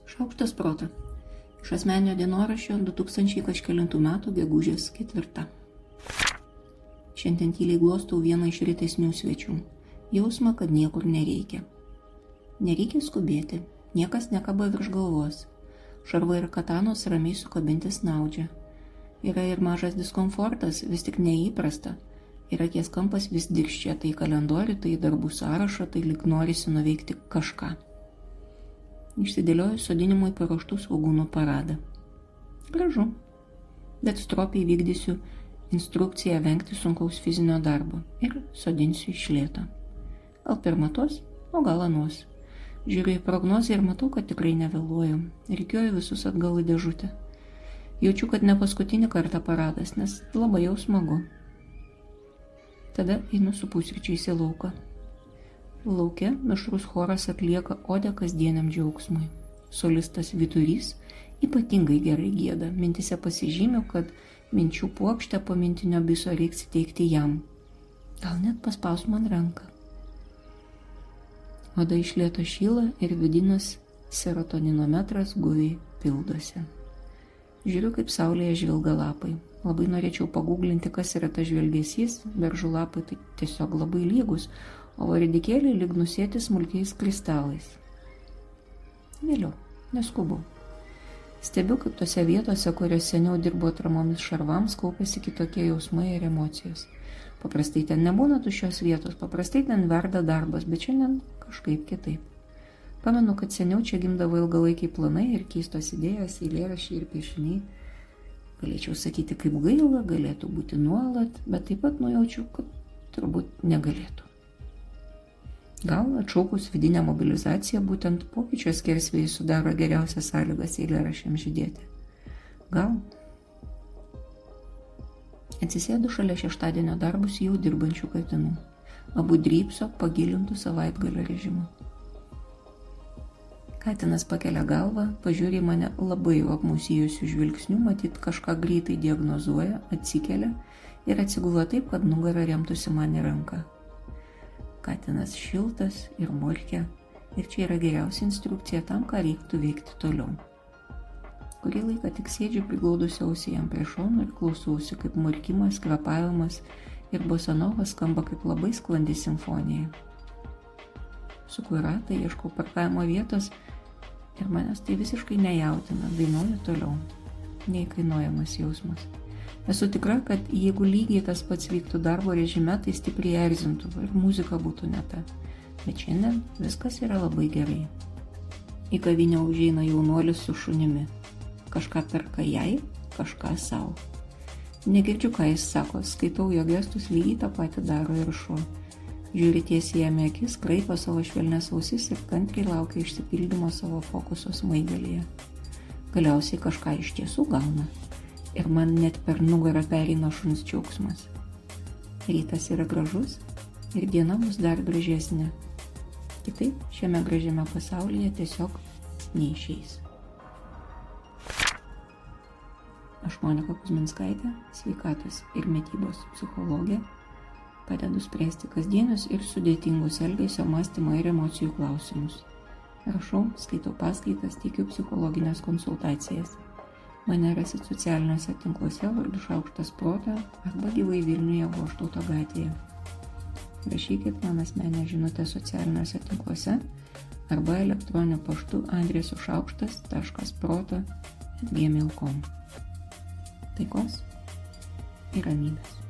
Šaukštas proto. Iš asmeninio dienoraščio 2000 kažkelintų metų gegužės 4. Šiandien tyliai glostau vieną iš retesnių svečių. Jausmą, kad niekur nereikia. Nereikia skubėti, niekas nekaba virš galvos. Šarvai ir katanos ramiai sukabinti snaudžia. Yra ir mažas diskomfortas, vis tik neįprasta. Ir akies kampas vis dirščia, tai kalendorių, tai darbų sąrašą, tai lyg norisi nuveikti kažką. Išsidėlioju sodinimui paruoštų svogūnų paradą. Gražu, bet stropiai vykdysiu instrukciją vengti sunkaus fizinio darbo ir sodinsiu iš lėto. Gal per metus, o gal anuos. Žiūriu į prognozę ir matau, kad tikrai nevėluoju. Rikiuoju visus atgal į dėžutę. Jaučiu, kad ne paskutinį kartą paradas, nes labai jau smagu. Tada einu su pusryčiais į lauką. Lauke mišrus choras atlieka odę kasdieniam džiaugsmui. Solistas Vyturys ypatingai gerai gieda. Mintise pasižymiu, kad minčių puokštę po mintinio biso reiks įteikti jam. Gal net paspaus man ranką. Oda iš lėto šyla ir vidinis serotoninometras guviai pildosi. Žiūriu, kaip saulėje žvilga lapai. Labai norėčiau paguglinti, kas yra tas žvilgesys. Beržų lapai tai tiesiog labai lygus, o varidikėliai lyg nusėti smulkiais kristalais. Vėliau, neskubu. Stebiu, kaip tose vietose, kurios seniau dirbo atramomis šarvams, kaupėsi kitokie jausmai ir emocijos. Paprastai ten nebūna tuščios vietos, paprastai ten verda darbas, bet šiandien kažkaip kitaip. Pamenu, kad seniau čia gimdavo ilgalaikiai planai ir keistos idėjos, eilėraščiai ir piešiniai. Galėčiau sakyti, kaip gaila, galėtų būti nuolat, bet taip pat nujaučiu, kad turbūt negalėtų. Gal atšaukus vidinę mobilizaciją, būtent pokyčio skersvėjai sudaro geriausias sąlygas eilėraščiams žydėti. Gal. Atsisėdu šalia šeštadienio darbus jau dirbančių katinų. Abu drybso pagilintų savaitgalio režimu. Katinas pakelia galvą, pažiūri mane labai jau apmusėjusių žvilgsnių, matyt kažką greitai diagnozuoja, atsikelia ir atsigula taip, kad nugarą remtųsi man į ranką. Katinas šiltas ir murkia ir čia yra geriausia instrukcija tam, ką reiktų veikti toliau. Kurį laiką tik sėdžiu priglaudusi ausį jam prie šono ir klausausi, kaip murkimas, kvepavimas ir bosanovas skamba kaip labai sklandi simfonija. Suku ratą, ieškau parkavimo vietos ir manęs tai visiškai nejautina, dainuoju toliau. Neįkainuojamas jausmas. Esu tikra, kad jeigu lygiai tas pats vyktų darbo režime, tai stipriai erzintų ir muzika būtų ne ta. Bet šiandien viskas yra labai gerai. Į kavinę užeina jaunuolis su šunimi. Kažką perka jai, kažką savo. Negirdžiu, ką jis sako, skaitau jo gestus, lygiai tą patį daro ir šuo. Žiūri tiesiai jam į akis, kraipo savo švelnes ausis ir kantriai laukia išsipildymo savo fokuso smaigalyje. Galiausiai kažką iš tiesų gauna. Ir man net per nugarą pereina šuns džiaugsmas. Rytas yra gražus ir diena bus dar gražesnė. Kitaip šiame gražiame pasaulyje tiesiog neišeis. Aš Monika Kuzminskaitė, sveikatos ir mitybos psichologė. Padedu spręsti kasdienius ir sudėtingus elgesio, mąstymo ir emocijų klausimus. Rašau, skaitau paskaitas, teikiu psichologinės konsultacijas. Mane rasit socialiniuose tinkluose vardu Šaukštas proto arba gyvai Vilniuje Goštauto gatvėje. Rašykit man asmeninę žinutę socialiniuose tinkluose arba elektroniniu paštu adresu šaukštas.proto@gmail.com. Taikos ir ramybės.